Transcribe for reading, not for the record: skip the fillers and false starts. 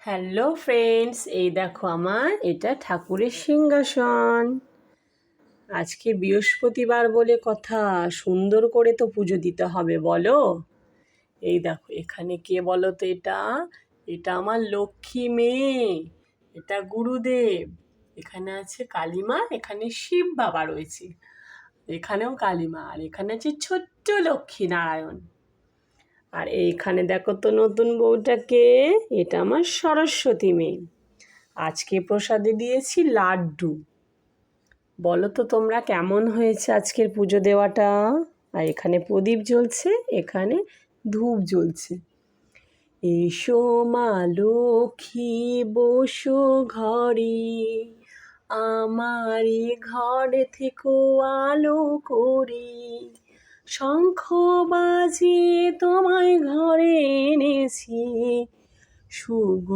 Hello friends, এই দেখো আমার এটা ঠাকুরের সিংহাসন। আজকে বৃহস্পতিবার বলে কথা, সুন্দর করে তো পুজো দিতে হবে বলো। এই দেখো এখানে কে বলো তো, এটা এটা আমার লক্ষ্মী মেয়ে, এটা গুরুদেব। এখানে আছে কালীমা, এখানে শিব বাবা রয়েছে, এখানেও কালীমা, আর এখানে আছে ছোট্ট লক্ষ্মী নারায়ণ। আর এইখানে দেখো তো নতুন বউটাকে, এটা আমার সরস্বতী মেয়ে। আজকে প্রসাদে দিয়েছি লাড্ডু। বলো তো তোমরা কেমন হয়েছে আজকের পুজো দেওয়াটা। আর এখানে প্রদীপ জ্বলছে, এখানে ধূপ জ্বলছে। এসো মা লক্ষ্মী বসো ঘরে, আমারই ঘরে থেকো আলো করে, শঙ্খ বাজিয়ে তোমায় ঘরে এনেছি, সুগন্ধি